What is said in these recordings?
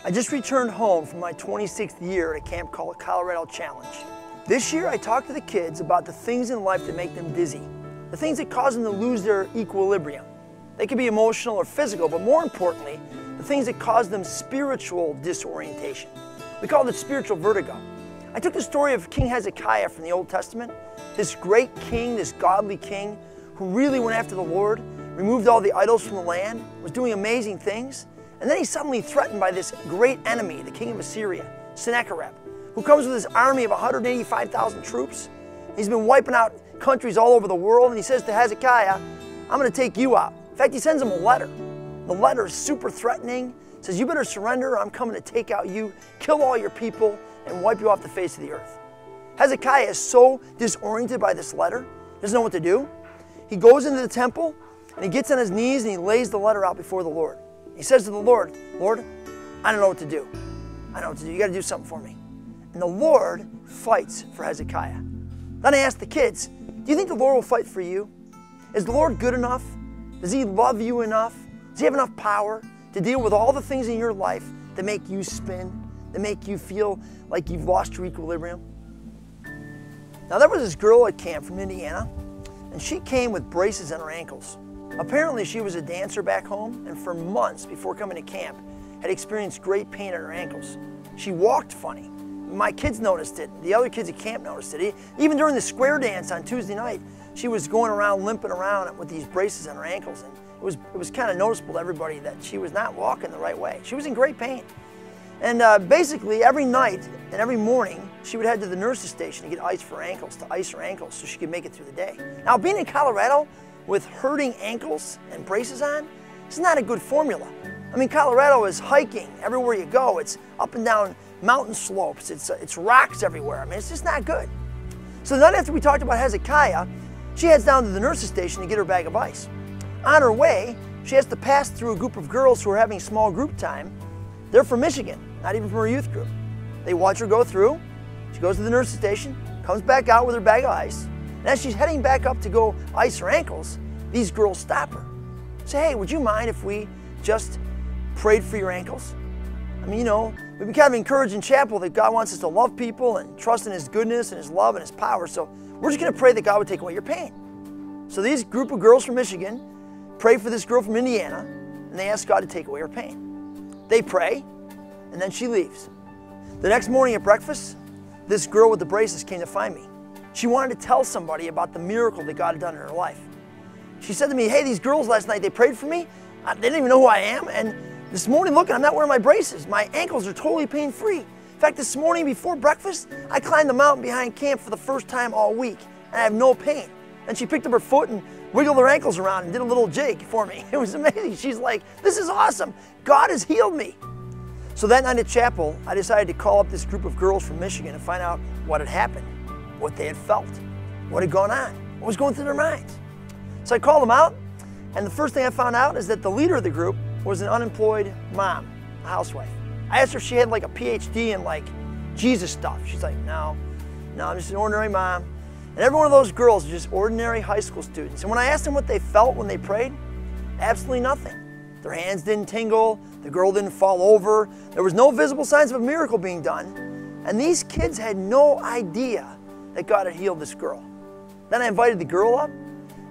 I just returned home from my 26th year at a camp called Colorado Challenge. This year I talked to the kids about the things in life that make them dizzy, the things that cause them to lose their equilibrium. They can be emotional or physical, but more importantly, the things that cause them spiritual disorientation. We call it spiritual vertigo. I took the story of King Hezekiah from the Old Testament, this great king, this godly king, who really went after the Lord, removed all the idols from the land, was doing amazing things, and then he's suddenly threatened by this great enemy, the king of Assyria, Sennacherib, who comes with his army of 185,000 troops. He's been wiping out countries all over the world, and he says to Hezekiah, I'm going to take you out. In fact, he sends him a letter. The letter is super threatening. It says, you better surrender, or I'm coming to take out you, kill all your people, and wipe you off the face of the earth. Hezekiah is so disoriented by this letter, doesn't know what to do. He goes into the temple, and he gets on his knees, and he lays the letter out before the Lord. He says to the Lord, Lord, I don't know what to do. I don't know what to do. You got to do something for me. And the Lord fights for Hezekiah. Then I asked the kids, do you think the Lord will fight for you? Is the Lord good enough? Does He love you enough? Does He have enough power to deal with all the things in your life that make you spin, that make you feel like you've lost your equilibrium? Now there was this girl at camp from Indiana, and she came with braces on her ankles. Apparently she was a dancer back home, and for months before coming to camp had experienced great pain in her ankles. She walked funny. My kids noticed it. The other kids at camp noticed it. Even during the square dance on Tuesday night, she was going around limping around with these braces on her ankles, and it was kind of noticeable to everybody that she was not walking the right way. She was in great pain. And basically every night and every morning she would head to the nurse's station to get ice for her ankles, to ice her ankles so she could make it through the day. Now being in Colorado with hurting ankles and braces on, it's not a good formula. I mean, Colorado is hiking everywhere you go. It's up and down mountain slopes. It's rocks everywhere. I mean, it's just not good. So the night after we talked about Hezekiah, she heads down to the nurse's station to get her bag of ice. On her way, she has to pass through a group of girls who are having small group time. They're from Michigan, not even from her youth group. They watch her go through. She goes to the nurse's station, comes back out with her bag of ice, and as she's heading back up to go ice her ankles, these girls stop her. Say, hey, would you mind if we just prayed for your ankles? I mean, you know, we've been kind of encouraged in chapel that God wants us to love people and trust in His goodness and His love and His power, so we're just going to pray that God would take away your pain. So these group of girls from Michigan pray for this girl from Indiana, and they ask God to take away her pain. They pray, and then she leaves. The next morning at breakfast, this girl with the braces came to find me. She wanted to tell somebody about the miracle that God had done in her life. She said to me, hey, these girls last night, they prayed for me. They didn't even know who I am, and this morning, look, I'm not wearing my braces. My ankles are totally pain-free. In fact, this morning before breakfast, I climbed the mountain behind camp for the first time all week, and I have no pain. And she picked up her foot and wiggled her ankles around and did a little jig for me. It was amazing. She's like, this is awesome. God has healed me. So that night at chapel, I decided to call up this group of girls from Michigan and find out what had happened, what they had felt, what had gone on, what was going through their minds. So I called them out, and the first thing I found out is that the leader of the group was an unemployed mom, a housewife. I asked her if she had like a PhD in like Jesus stuff. She's like, no, I'm just an ordinary mom. And every one of those girls are just ordinary high school students. And when I asked them what they felt when they prayed, absolutely nothing. Their hands didn't tingle, the girl didn't fall over, there was no visible signs of a miracle being done. And these kids had no idea that God had healed this girl. Then I invited the girl up.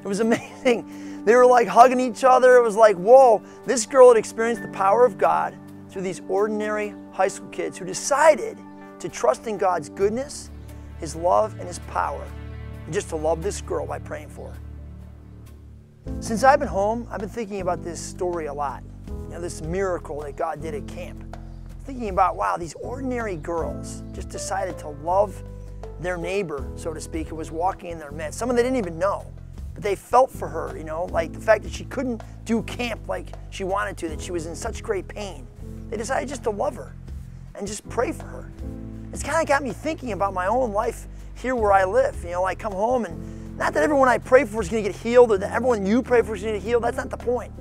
It was amazing. They were like hugging each other. It was like, whoa, this girl had experienced the power of God through these ordinary high school kids who decided to trust in God's goodness, His love, and His power, and just to love this girl by praying for her. Since I've been home, I've been thinking about this story a lot. You know, this miracle that God did at camp. Thinking about, wow, these ordinary girls just decided to love their neighbor, so to speak, who was walking in their midst, someone they didn't even know. But they felt for her, you know, like the fact that she couldn't do camp like she wanted to, that she was in such great pain. They decided just to love her and just pray for her. It's kind of got me thinking about my own life here where I live. You know, I come home, and not that everyone I pray for is going to get healed, or that everyone you pray for is going to get healed. That's not the point.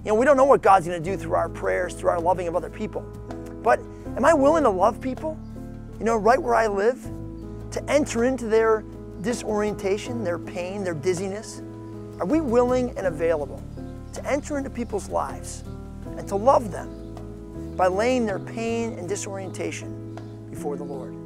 You know, we don't know what God's going to do through our prayers, through our loving of other people. But am I willing to love people, you know, right where I live, to enter into their disorientation, their pain, their dizziness? Are we willing and available to enter into people's lives and to love them by laying their pain and disorientation before the Lord.